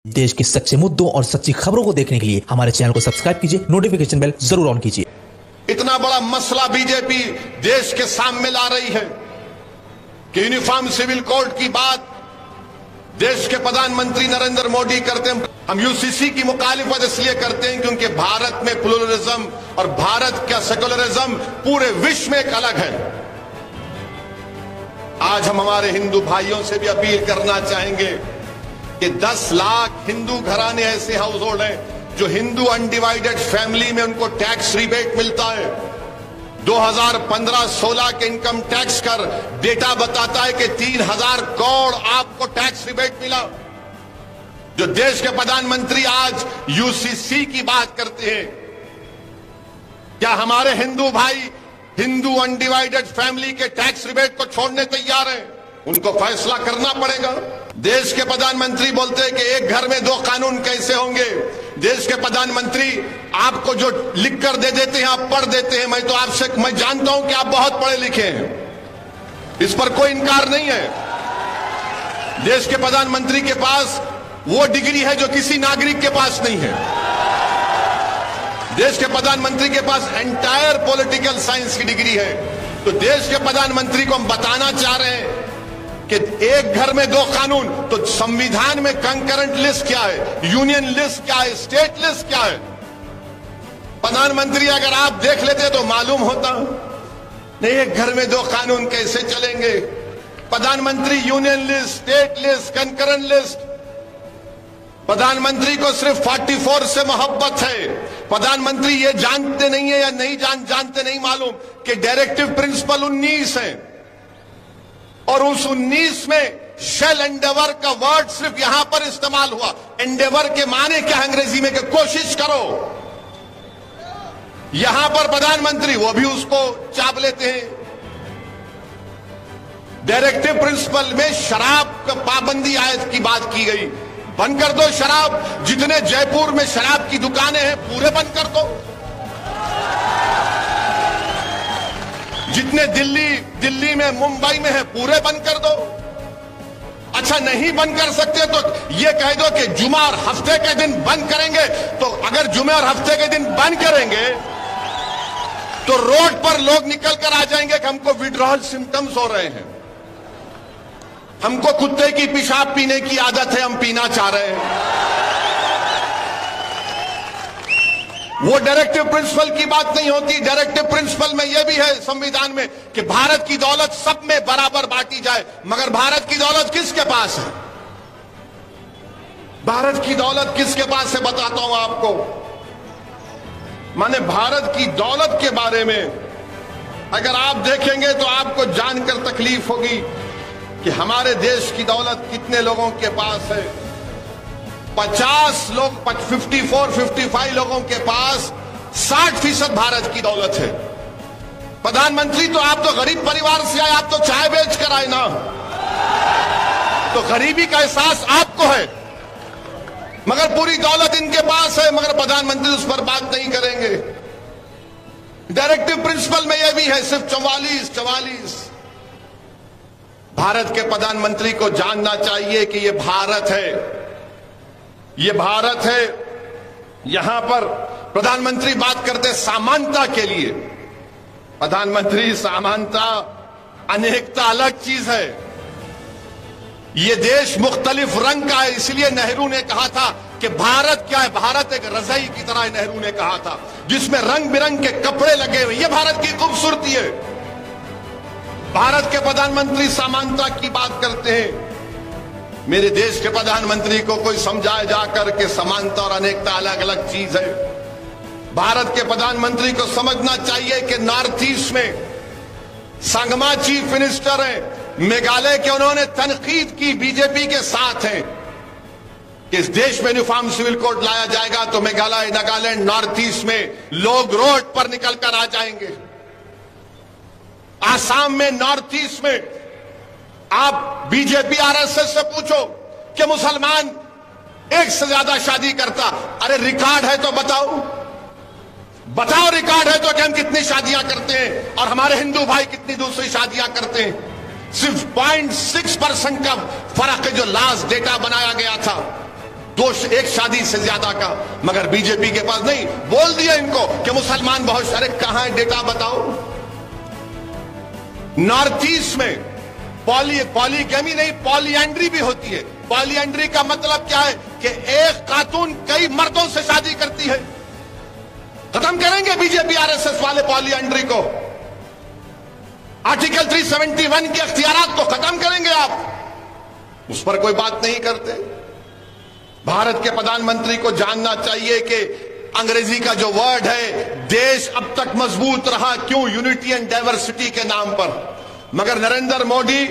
देश के सच्चे मुद्दों और सच्ची खबरों को देखने के लिए हमारे चैनल को सब्सक्राइब कीजिए, नोटिफिकेशन बेल जरूर ऑन कीजिए। इतना बड़ा मसला बीजेपी देश के सामने ला रही है कि यूनिफॉर्म सिविल कोड की बात देश के प्रधानमंत्री नरेंद्र मोदी करते हैं। हम यूसीसी की मुखालिफत इसलिए करते हैं क्योंकि भारत में प्लुरलिज्म और भारत का सेकुलरिज्म पूरे विश्व में एक अलग है। आज हम हमारे हिंदू भाइयों से भी अपील करना चाहेंगे कि 10 लाख हिंदू घराने ऐसे हाउस होल्ड हैं जो हिंदू अनडिवाइडेड फैमिली में उनको टैक्स रिबेट मिलता है। 2015-16 के इनकम टैक्स कर डेटा बताता है कि 3000 करोड़ आपको टैक्स रिबेट मिला। जो देश के प्रधानमंत्री आज यूसीसी की बात करते हैं, क्या हमारे हिंदू भाई हिंदू अनडिवाइडेड फैमिली के टैक्स रिबेट को छोड़ने तैयार हैं? उनको फैसला करना पड़ेगा। देश के प्रधानमंत्री बोलते हैं कि एक घर में 2 कानून कैसे होंगे। देश के प्रधानमंत्री आपको जो लिख कर दे देते हैं आप पढ़ देते हैं। मैं जानता हूं कि आप बहुत पढ़े लिखे हैं, इस पर कोई इनकार नहीं है। देश के प्रधानमंत्री के पास वो डिग्री है जो किसी नागरिक के पास नहीं है। देश के प्रधानमंत्री के पास एंटायर पॉलिटिकल साइंस की डिग्री है। तो देश के प्रधानमंत्री को हम बताना चाह रहे हैं कि एक घर में 2 कानून, तो संविधान में कंकरेंट लिस्ट क्या है, यूनियन लिस्ट क्या है, स्टेट लिस्ट क्या है? प्रधानमंत्री अगर आप देख लेते तो मालूम होता। नहीं, एक घर में 2 कानून कैसे चलेंगे? प्रधानमंत्री union list, state list, concurrent list. प्रधानमंत्री को सिर्फ 44 से मोहब्बत है। प्रधानमंत्री ये जानते नहीं है या नहीं जानते नहीं मालूम कि डायरेक्टिव प्रिंसिपल 19 है और उस 19 में शेल एंडेवर का वर्ड सिर्फ यहां पर इस्तेमाल हुआ। एंडेवर के माने क्या अंग्रेजी में? कि कोशिश करो। यहां पर प्रधानमंत्री वो भी उसको चाप लेते हैं। डायरेक्टिव प्रिंसिपल में शराब का पाबंदी आयत की बात की गई। बंद कर दो शराब। जितने जयपुर में शराब की दुकानें हैं पूरे बंद कर दो। जितने दिल्ली में मुंबई में है पूरे बंद कर दो। अच्छा, नहीं बंद कर सकते तो ये कह दो कि जुमा और हफ्ते के दिन बंद करेंगे। तो अगर जुमे और हफ्ते के दिन बंद करेंगे तो रोड पर लोग निकल कर आ जाएंगे कि हमको विड्रॉल सिम्टम्स हो रहे हैं, हमको कुत्ते की पेशाब पीने की आदत है, हम पीना चाह रहे हैं। वो डायरेक्टिव प्रिंसिपल की बात नहीं होती। डायरेक्टिव प्रिंसिपल में यह भी है संविधान में कि भारत की दौलत सब में बराबर बांटी जाए। मगर भारत की दौलत किसके पास है? भारत की दौलत किसके पास है बताता हूं आपको। माने भारत की दौलत के बारे में अगर आप देखेंगे तो आपको जानकर तकलीफ होगी कि हमारे देश की दौलत कितने लोगों के पास है। 50 लोग 54-55 लोगों के पास 60% भारत की दौलत है। प्रधानमंत्री तो आप तो गरीब परिवार से आए, आप तो चाय बेच कर आए ना, तो गरीबी का एहसास आपको है। मगर पूरी दौलत इनके पास है, मगर प्रधानमंत्री उस पर बात नहीं करेंगे। डायरेक्टिव प्रिंसिपल में यह भी है सिर्फ 44। भारत के प्रधानमंत्री को जानना चाहिए कि यह भारत है, ये भारत है। यहां पर प्रधानमंत्री बात करते समानता के लिए। प्रधानमंत्री, समानता अनेकता अलग चीज है। ये देश मुख्तलिफ रंग का है, इसलिए नेहरू ने कहा था कि भारत क्या है? भारत एक रजाई की तरह है, नेहरू ने कहा था, जिसमें रंग बिरंग के कपड़े लगे हुए। ये भारत की खूबसूरती है। भारत के प्रधानमंत्री समानता की बात करते हैं। मेरे देश के प्रधानमंत्री को कोई समझाए जाकर के समानता और अनेकता अलग अलग चीज है। भारत के प्रधानमंत्री को समझना चाहिए कि नॉर्थ ईस्ट में संगमा चीफ मिनिस्टर हैं मेघालय के, उन्होंने तनकीद की बीजेपी के साथ हैं कि इस देश में यूनिफॉर्म सिविल कोड लाया जाएगा तो मेघालय, नागालैंड, नॉर्थ ईस्ट में लोग रोड पर निकल कर आ जाएंगे। आसाम में, नॉर्थ ईस्ट में आप बीजेपी आरएसएस से पूछो कि मुसलमान एक से ज्यादा शादी करता। अरे रिकॉर्ड है तो बताओ रिकॉर्ड है तो कि हम कितनी शादियां करते हैं और हमारे हिंदू भाई कितनी दूसरी शादियां करते हैं। सिर्फ 0.6% का फर्क है जो लास्ट डेटा बनाया गया था। एक शादी से ज्यादा का, मगर बीजेपी के पास नहीं। बोल दिया इनको कि मुसलमान बहुत सारे, कहां है डेटा बताओ। नॉर्थ ईस्ट में पॉलीगैमी नहीं, पॉलीएंड्री भी होती है। पॉलीएंड्री का मतलब क्या है कि एक खातून कई मर्दों से शादी करती है। खत्म करेंगे बीजेपी आरएसएस वाले पॉलीएंड्री को। आर्टिकल 371 के अख्तियारात को खत्म करेंगे आप, उस पर कोई बात नहीं करते। भारत के प्रधानमंत्री को जानना चाहिए कि अंग्रेजी का जो वर्ड है, देश अब तक मजबूत रहा क्यों? यूनिटी एंड डाइवर्सिटी के नाम पर। मगर नरेंद्र मोदी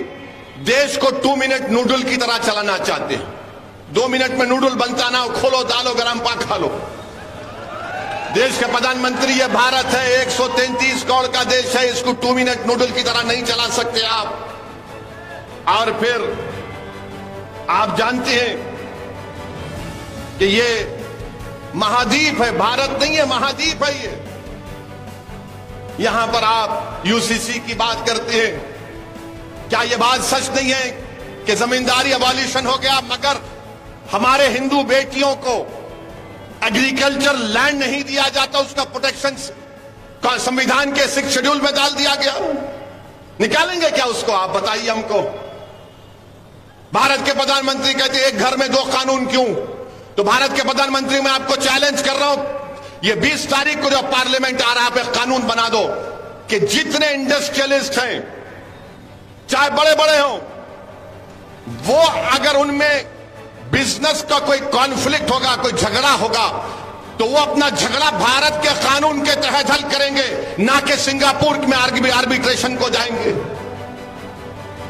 देश को 2 मिनट नूडल की तरह चलाना चाहते हैं। 2 मिनट में नूडल बनता ना हो, खोलो डालो गरम पाक खा लो। देश के प्रधानमंत्री ये भारत है, 133 करोड़ का देश है, इसको 2 मिनट नूडल की तरह नहीं चला सकते आप। और फिर आप जानते हैं कि ये महाद्वीप है, भारत नहीं है, महाद्वीप है ये। यहां पर आप यूसीसी की बात करते हैं। क्या यह बात सच नहीं है कि जमींदारी अबॉलिशन हो गया, मगर हमारे हिंदू बेटियों को एग्रीकल्चर लैंड नहीं दिया जाता, उसका प्रोटेक्शन संविधान के 6 शेड्यूल में डाल दिया गया? निकालेंगे क्या उसको? आप बताइए हमको। भारत के प्रधानमंत्री कहते हैं एक घर में 2 कानून क्यों? तो भारत के प्रधानमंत्री मैं आपको चैलेंज कर रहा हूं, ये 20 तारीख को जब पार्लियामेंट आ रहा है, आप एक कानून बना दो कि जितने इंडस्ट्रियलिस्ट हैं, चाहे बड़े बड़े हों, वो अगर उनमें बिजनेस का कोई कॉन्फ्लिक्ट होगा, कोई झगड़ा होगा, तो वो अपना झगड़ा भारत के कानून के तहत हल करेंगे, ना कि सिंगापुर में आर्बिट्रेशन को जाएंगे।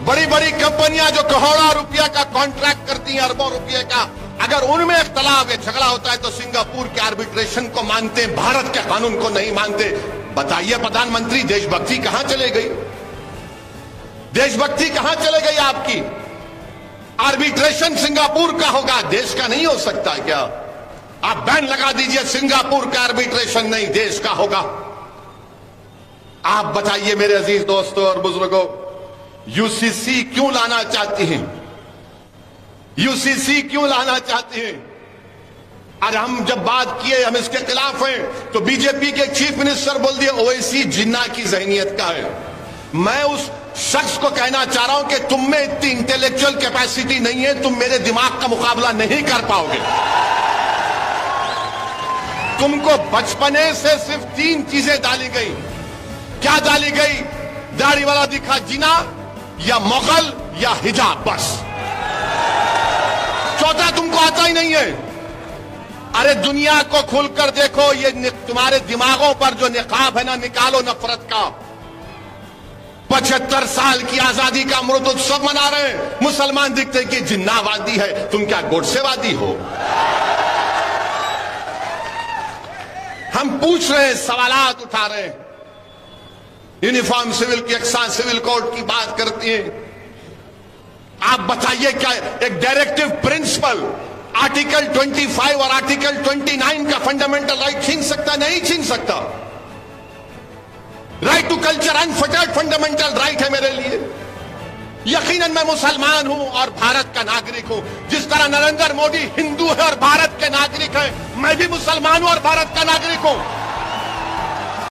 बड़ी बड़ी कंपनियां जो करोड़ों रुपया का कॉन्ट्रैक्ट करती हैं, अरबों रुपये का, अगर उनमें इख्तलाफ है, झगड़ा होता है, तो सिंगापुर के आर्बिट्रेशन को मानते हैं, भारत के कानून को नहीं मानते। बताइए प्रधानमंत्री, देशभक्ति कहां चले गई? देशभक्ति कहां चले गई आपकी? आर्बिट्रेशन सिंगापुर का होगा, देश का नहीं हो सकता क्या? आप बैन लगा दीजिए, सिंगापुर का आर्बिट्रेशन नहीं, देश का होगा। आप बताइए मेरे अजीज दोस्तों और बुजुर्गों, यूसीसी क्यों लाना चाहती हैं? यूसीसी क्यों लाना चाहते हैं? आज हम जब बात किए हम इसके खिलाफ हैं, तो बीजेपी के चीफ मिनिस्टर बोल दिए ओवैसी जिन्ना की जहनियत का है। मैं उस शख्स को कहना चाह रहा हूं कि तुम में इतनी इंटेलेक्चुअल कैपेसिटी नहीं है, तुम मेरे दिमाग का मुकाबला नहीं कर पाओगे। तुमको बचपने से सिर्फ 3 चीजें डाली गई। क्या डाली गई? दाढ़ी वाला दिखा जिना, या मुगल, या हिजाब, बस। चौथा तुमको आता ही नहीं है। अरे दुनिया को खुलकर देखो, ये तुम्हारे दिमागों पर जो निकाब है ना, निकालो नफरत का। 75 साल की आजादी का अमृत उत्सव मना रहे हैं, मुसलमान दिखते कि जिन्नावादी है, तुम क्या गोडसेवादी हो? हम पूछ रहे हैं, सवालात उठा रहे हैं। यूनिफॉर्म सिविल की यकसा सिविल कोड की बात करती है। आप बताइए क्या एक डायरेक्टिव प्रिंसिपल आर्टिकल 25 और आर्टिकल 29 का फंडामेंटल राइट छीन सकता? नहीं छीन सकता। Right to culture unfettered fundamental right है मेरे लिए। यकीनन मैं मुसलमान हूं और भारत का नागरिक हूं। जिस तरह नरेंद्र मोदी हिंदू है और भारत के नागरिक है, मैं भी मुसलमान हूं और भारत का नागरिक हूं।